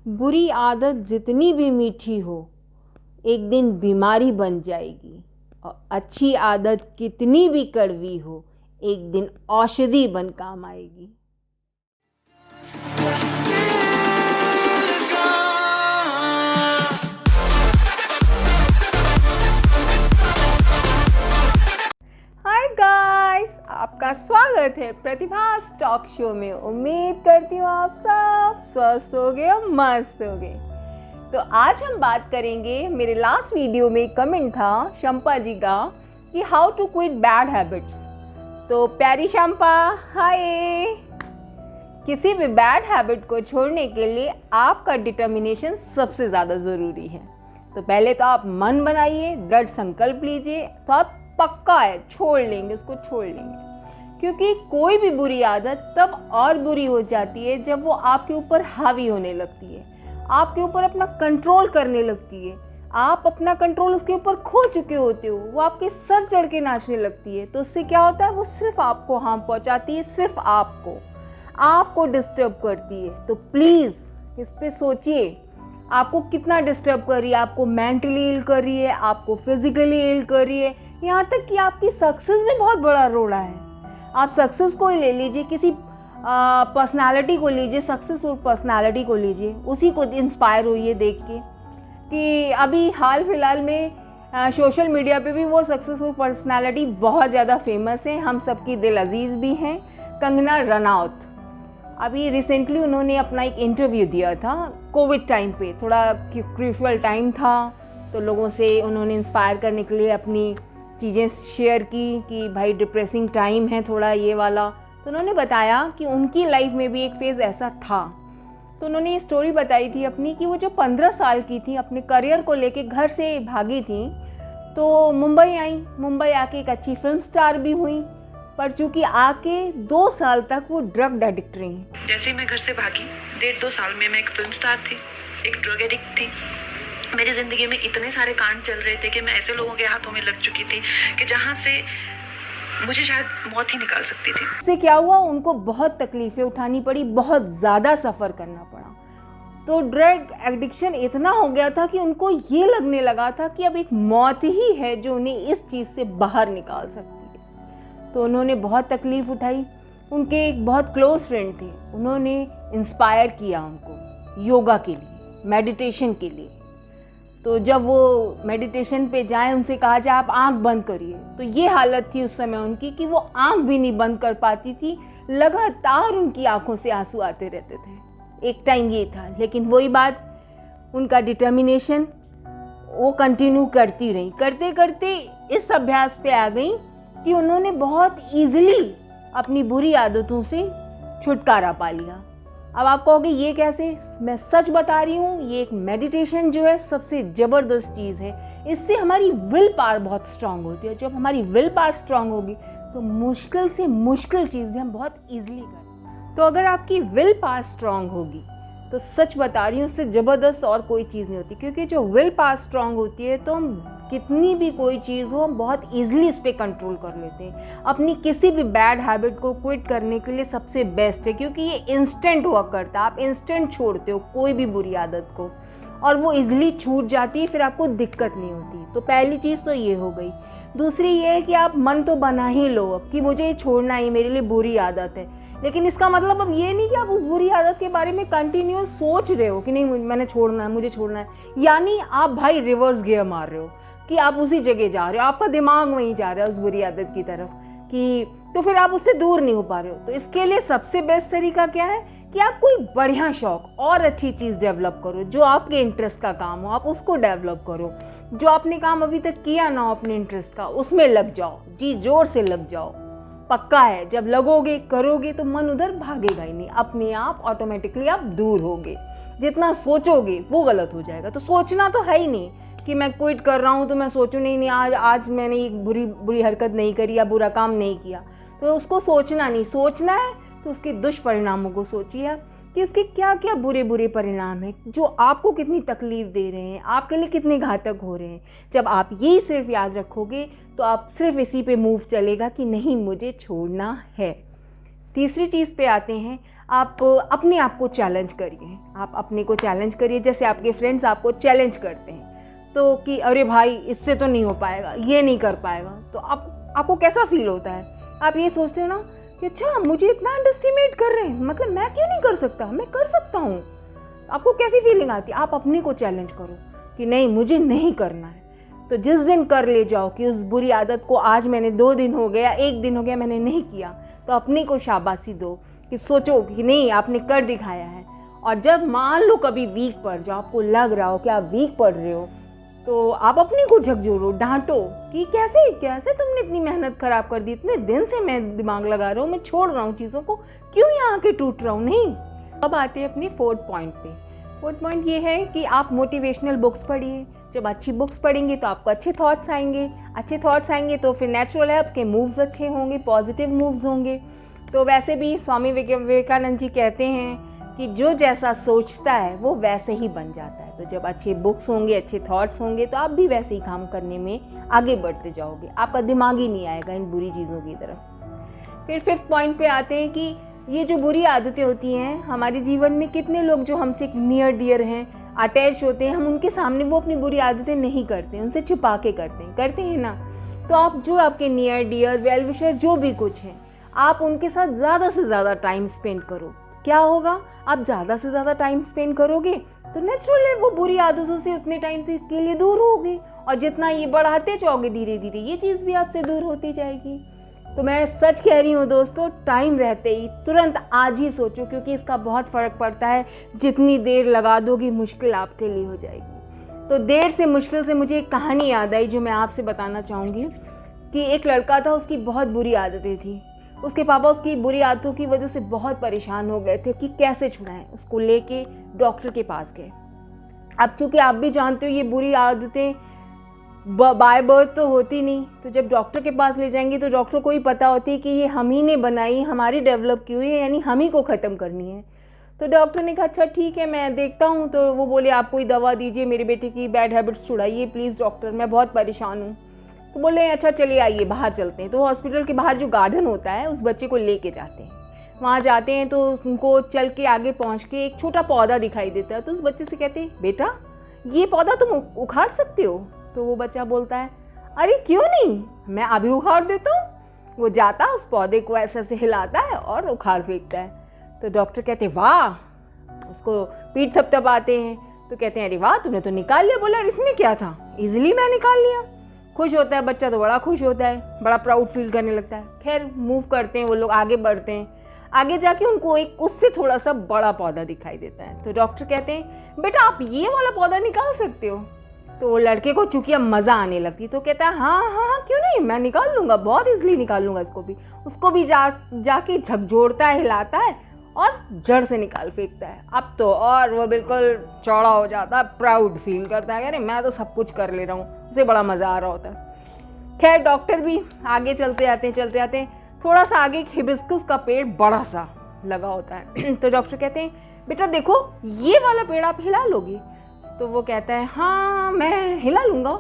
बुरी आदत जितनी भी मीठी हो एक दिन बीमारी बन जाएगी, और अच्छी आदत कितनी भी कड़वी हो एक दिन औषधि बन काम आएगी। हाय गाइस, आपका स्वागत है प्रतिभा टॉक शो में। उम्मीद करती हूँ आप सब स्वस्थ होगे और मस्त होगे। तो आज हम बात करेंगे, मेरे लास्ट वीडियो में कमेंट था शंपा जी का कि how to quit bad habits. तो प्यारी शंपा, हाय। किसी भी बैड हैबिट को छोड़ने के लिए आपका डिटर्मिनेशन सबसे ज़्यादा ज़रूरी है। तो पहले तो आप मन बनाइए, दृढ़ संकल्प लीजिए, तो आप पक्का है छोड़ लेंगे, उसको छोड़ लेंगे। क्योंकि कोई भी बुरी आदत तब और बुरी हो जाती है जब वो आपके ऊपर हावी होने लगती है, आपके ऊपर अपना कंट्रोल करने लगती है। आप अपना कंट्रोल उसके ऊपर खो चुके होते हो, वो आपके सर चढ़ के नाचने लगती है। तो उससे क्या होता है, वो सिर्फ आपको हार्म पहुंचाती है, सिर्फ आपको डिस्टर्ब करती है। तो प्लीज़ इस पे सोचिए, आपको कितना डिस्टर्ब कर रही है। आपको मेंटली इल कर रही है, आपको फिजिकली इल कर रही है, यहाँ तक कि आपकी सक्सेस में बहुत बड़ा रोल है। आप सक्सेस को ही ले लीजिए, किसी पर्सनालिटी को लीजिए, सक्सेसफुल पर्सनालिटी को लीजिए, उसी को इंस्पायर होइए देख के कि अभी हाल फिलहाल में सोशल मीडिया पे भी वो सक्सेसफुल पर्सनालिटी बहुत ज़्यादा फेमस है, हम सबकी दिल अजीज़ भी हैं, कंगना रनौत। अभी रिसेंटली उन्होंने अपना एक इंटरव्यू दिया था, कोविड टाइम पे, थोड़ा क्रूशियल टाइम था, तो लोगों से उन्होंने इंस्पायर करने के लिए अपनी चीज़ें शेयर की कि भाई डिप्रेसिंग टाइम है थोड़ा ये वाला। तो उन्होंने बताया कि उनकी लाइफ में भी एक फेज़ ऐसा था। तो उन्होंने ये स्टोरी बताई थी अपनी कि वो जो 15 साल की थी, अपने करियर को लेके घर से भागी थी, तो मुंबई आई, मुंबई आके एक अच्छी फिल्म स्टार भी हुई, पर चूँकि आके 2 साल तक वो ड्रग एडिक्ट रही। जैसे ही मैं घर से भागी, 1.5-2 साल में मैं एक फिल्म स्टार थी, एक ड्रग एडिक्ट थी। मेरी ज़िंदगी में इतने सारे कांड चल रहे थे कि मैं ऐसे लोगों के हाथों में लग चुकी थी कि जहाँ से मुझे शायद मौत ही निकाल सकती थी। इससे क्या हुआ, उनको बहुत तकलीफ़ें उठानी पड़ी, बहुत ज़्यादा सफ़र करना पड़ा। तो ड्रग एडिक्शन इतना हो गया था कि उनको ये लगने लगा था कि अब एक मौत ही है जो उन्हें इस चीज़ से बाहर निकाल सकती है। तो उन्होंने बहुत तकलीफ़ उठाई। उनके एक बहुत क्लोज फ्रेंड थे, उन्होंने इंस्पायर किया उनको योगा के लिए, मेडिटेशन के लिए। तो जब वो मेडिटेशन पे जाए, उनसे कहा जाए आप आंख बंद करिए, तो ये हालत थी उस समय उनकी कि वो आंख भी नहीं बंद कर पाती थी, लगातार उनकी आंखों से आंसू आते रहते थे। एक टाइम ये था, लेकिन वही बात, उनका डिटर्मिनेशन, वो कंटिन्यू करती रही, करते करते इस अभ्यास पे आ गई कि उन्होंने बहुत ईजिली अपनी बुरी आदतों से छुटकारा पा लिया। अब आप कहोगे ये कैसे? मैं सच बता रही हूँ, ये एक मेडिटेशन जो है सबसे ज़बरदस्त चीज़ है। इससे हमारी विल पावर बहुत स्ट्रांग होती है। जब हमारी विल पावर स्ट्रांग होगी तो मुश्किल से मुश्किल चीज़ भी हम बहुत ईजिली करें। तो अगर आपकी विल पावर स्ट्रांग होगी तो सच बता रही हूँ, उससे ज़बरदस्त और कोई चीज़ नहीं होती। क्योंकि जो विल पावर स्ट्रांग होती है तो हम कितनी भी कोई चीज़ हो, हम बहुत ईजिली इस पर कंट्रोल कर लेते हैं। अपनी किसी भी बैड हैबिट को क्विट करने के लिए सबसे बेस्ट है, क्योंकि ये इंस्टेंट हुआ करता है। आप इंस्टेंट छोड़ते हो कोई भी बुरी आदत को, और वो ईजिली छूट जाती है, फिर आपको दिक्कत नहीं होती। तो पहली चीज़ तो ये हो गई। दूसरी ये है कि आप मन तो बना ही लो अब कि मुझे ये छोड़ना ही, मेरे लिए बुरी आदत है। लेकिन इसका मतलब अब ये नहीं कि आप उस बुरी आदत के बारे में कंटिन्यूअस सोच रहे हो कि नहीं मैंने छोड़ना है, मुझे छोड़ना है। यानी आप भाई रिवर्स गियर मार रहे हो कि आप उसी जगह जा रहे हो, आपका दिमाग वहीं जा रहा है उस बुरी आदत की तरफ, कि तो फिर आप उससे दूर नहीं हो पा रहे हो। तो इसके लिए सबसे बेस्ट तरीका क्या है कि आप कोई बढ़िया शौक और अच्छी चीज़ डेवलप करो, जो आपके इंटरेस्ट का काम हो, आप उसको डेवलप करो। जो आपने काम अभी तक किया ना हो अपने इंटरेस्ट का, उसमें लग जाओ, जी जोर से लग जाओ। पक्का है जब लगोगे, करोगे तो मन उधर भागेगा ही नहीं, अपने आप ऑटोमेटिकली आप दूर होगे। जितना सोचोगे वो गलत हो जाएगा। तो सोचना तो है ही नहीं कि मैं क्विट कर रहा हूँ तो मैं सोचूं नहीं आज मैंने एक बुरी हरकत नहीं करी या बुरा काम नहीं किया, तो उसको सोचना नहीं। सोचना है तो उसके दुष्परिणामों को सोचिए कि उसके क्या क्या बुरे परिणाम हैं, जो आपको कितनी तकलीफ़ दे रहे हैं, आपके लिए कितने घातक हो रहे हैं। जब आप यही सिर्फ याद रखोगे तो आप सिर्फ इसी पे मूव चलेगा कि नहीं मुझे छोड़ना है। तीसरी चीज़ पे आते हैं, आप अपने आप को चैलेंज करिए, आप अपने को चैलेंज करिए, जैसे आपके फ्रेंड्स आपको चैलेंज करते हैं तो कि अरे भाई इससे तो नहीं हो पाएगा, ये नहीं कर पाएगा, तो आपको कैसा फील होता है? आप ये सोचते हो ना कि अच्छा मुझे इतना अंडरस्टिमेट कर रहे हैं, मतलब मैं क्यों नहीं कर सकता, मैं कर सकता हूँ। आपको कैसी फीलिंग आती है? आप अपने को चैलेंज करो कि नहीं मुझे नहीं करना है। तो जिस दिन कर ले जाओ कि उस बुरी आदत को आज मैंने 2 दिन हो गया, 1 दिन हो गया मैंने नहीं किया, तो अपने को शाबाशी दो कि सोचो कि नहीं आपने कर दिखाया है। और जब मान लो कभी वीक पड़ जाओ, आपको लग रहा हो कि आप वीक पड़ रहे हो, तो आप अपने को झकझोरो, डांटो कि कैसे कैसे तुमने इतनी मेहनत खराब कर दी, इतने दिन से मैं दिमाग लगा रहा हूँ, मैं छोड़ रहा हूँ चीज़ों को, क्यों यहाँ आके टूट रहा हूँ। नहीं। अब आते हैं अपने 4th पॉइंट पे। 4th पॉइंट ये है कि आप मोटिवेशनल बुक्स पढ़िए। जब अच्छी बुक्स पढ़ेंगे तो आपको अच्छे थॉट्स आएंगे, अच्छे थॉट्स आएंगे तो फिर नेचुरल है आपके मूव्स अच्छे होंगे, पॉजिटिव मूव्स होंगे। तो वैसे भी स्वामी विवेकानंद जी कहते हैं कि जो जैसा सोचता है वो वैसे ही बन जाता है। तो जब अच्छे बुक्स होंगे, अच्छे थॉट्स होंगे, तो आप भी वैसे ही काम करने में आगे बढ़ते जाओगे, आपका दिमाग ही नहीं आएगा इन बुरी चीज़ों की तरफ। फिर 5th पॉइंट पे आते हैं कि ये जो बुरी आदतें होती हैं हमारे जीवन में, कितने लोग जो हमसे नियर डियर हैं, अटैच होते हैं, हम उनके सामने वो अपनी बुरी आदतें नहीं करते, उनसे छुपा के करते हैं ना। तो आप जो आपके नियर डियर, वेल विशर जो भी कुछ हैं, आप उनके साथ ज़्यादा से ज़्यादा टाइम स्पेंड करो। क्या होगा? आप ज़्यादा से ज़्यादा टाइम स्पेंड करोगे तो नेचुरली वो बुरी आदतों से उतने टाइम के लिए दूर होगे, और जितना ये बढ़ाते जाओगे धीरे धीरे ये चीज़ भी आपसे दूर होती जाएगी। तो मैं सच कह रही हूँ दोस्तों, टाइम रहते ही तुरंत आज ही सोचो, क्योंकि इसका बहुत फ़र्क पड़ता है। जितनी देर लगा दोगी मुश्किल आपके लिए हो जाएगी। तो देर से मुश्किल से मुझे एक कहानी याद आई जो मैं आपसे बताना चाहूँगी कि एक लड़का था, उसकी बहुत बुरी आदतें थी। उसके पापा उसकी बुरी आदतों की वजह से बहुत परेशान हो गए थे कि कैसे छुड़ाएं। उसको लेके डॉक्टर के पास गए। अब चूँकि आप भी जानते हो ये बुरी आदतें बाय बर्थ तो होती नहीं, तो जब डॉक्टर के पास ले जाएंगे तो डॉक्टर को ही पता होती है कि ये हम ही ने बनाई, हमारी डेवलप की हुई है, यानी हम ही को ख़त्म करनी है। तो डॉक्टर ने कहा अच्छा ठीक है मैं देखता हूँ। तो वो बोले आप कोई दवा दीजिए, मेरे बेटे की बैड हैबिट्स छुड़ाइए प्लीज़ डॉक्टर, मैं बहुत परेशान हूँ। तो बोले अच्छा चलिए आइए बाहर चलते हैं। तो हॉस्पिटल के बाहर जो गार्डन होता है उस बच्चे को लेके जाते हैं। वहाँ जाते हैं तो उनको चल के आगे पहुँच के एक छोटा पौधा दिखाई देता है। तो उस बच्चे से कहते हैं बेटा ये पौधा तुम उखाड़ सकते हो? तो वो बच्चा बोलता है अरे क्यों नहीं, मैं अभी उखाड़ देता हूँ। वो जाता उस पौधे को ऐसे ऐसे हिलाता है और उखाड़ फेंकता है। तो डॉक्टर कहते हैं वाह, उसको पीठ थपथपाते हैं। तो कहते हैं अरे वाह तुमने तो निकाल लिया। बोला इसमें क्या था, इजीली मैं निकाल लिया। खुश होता है बच्चा, तो बड़ा खुश होता है, बड़ा प्राउड फील करने लगता है। खैर मूव करते हैं वो लोग, आगे बढ़ते हैं। आगे जाके उनको एक उससे थोड़ा सा बड़ा पौधा दिखाई देता है। तो डॉक्टर कहते हैं बेटा आप ये वाला पौधा निकाल सकते हो? तो वो लड़के को चूंकि अब मज़ा आने लगती, तो कहता है हाँ हाँ हाँ क्यों नहीं, मैं निकाल लूँगा, बहुत इजली निकाल लूँगा इसको भी। उसको भी जाके झकझोरता है, हिलाता है और जड़ से निकाल फेंकता है। अब तो और वो बिल्कुल चौड़ा हो जाता है, प्राउड फील करता है, अरे मैं तो सब कुछ कर ले रहा हूँ, उसे बड़ा मज़ा आ रहा होता है। खैर डॉक्टर भी आगे चलते आते हैं। थोड़ा सा आगे एक हिबिस्कस का पेड़ बड़ा सा लगा होता है। तो डॉक्टर कहते हैं बेटा देखो ये वाला पेड़ आप हिला लोगे? तो वो कहता है हाँ मैं हिला लूँगा।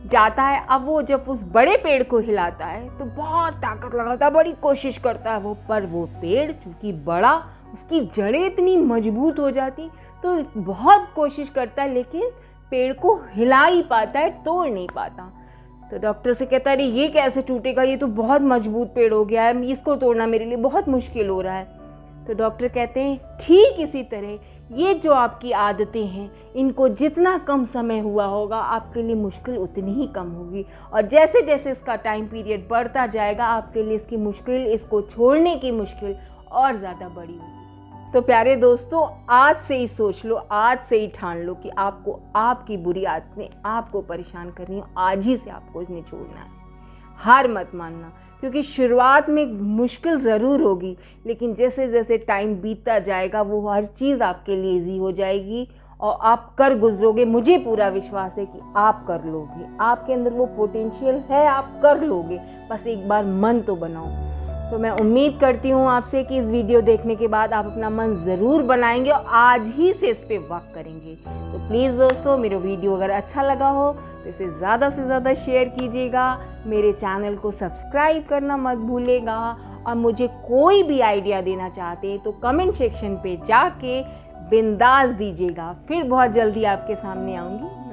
जाता है, अब वो जब उस बड़े पेड़ को हिलाता है तो बहुत ताकत लगाता है, बड़ी कोशिश करता है वो, पर वो पेड़ चूँकि बड़ा, उसकी जड़ें इतनी मजबूत हो जाती, तो बहुत कोशिश करता है लेकिन पेड़ को हिला ही पाता है, तोड़ नहीं पाता। तो डॉक्टर से कहता है अरे ये कैसे टूटेगा, ये तो बहुत मजबूत पेड़ हो गया है, इसको तोड़ना मेरे लिए बहुत मुश्किल हो रहा है। तो डॉक्टर कहते हैं ठीक इसी तरह ये जो आपकी आदतें हैं, इनको जितना कम समय हुआ होगा आपके लिए मुश्किल उतनी ही कम होगी, और जैसे जैसे इसका टाइम पीरियड बढ़ता जाएगा आपके लिए इसकी मुश्किल, इसको छोड़ने की मुश्किल और ज़्यादा बड़ी होगी। तो प्यारे दोस्तों आज से ही सोच लो, आज से ही ठान लो कि आपको आपकी बुरी आदतें आपको परेशान करनी है, आज ही से आपको इन्हें छोड़ना है। हार मत मानना, क्योंकि शुरुआत में मुश्किल ज़रूर होगी, लेकिन जैसे जैसे टाइम बीतता जाएगा वो हर चीज़ आपके लिए ईजी हो जाएगी और आप कर गुजरोगे। मुझे पूरा विश्वास है कि आप कर लोगे, आपके अंदर वो पोटेंशियल है, आप कर लोगे, बस एक बार मन तो बनाओ। तो मैं उम्मीद करती हूँ आपसे कि इस वीडियो देखने के बाद आप अपना मन ज़रूर बनाएंगे और आज ही से इस पर वर्क करेंगे। तो प्लीज़ दोस्तों मेरा वीडियो अगर अच्छा लगा हो तो इसे ज़्यादा से ज़्यादा शेयर कीजिएगा, मेरे चैनल को सब्सक्राइब करना मत भूलिएगा और मुझे कोई भी आइडिया देना चाहते हैं तो कमेंट सेक्शन पे जाके बिंदास दीजिएगा। फिर बहुत जल्दी आपके सामने आऊँगी।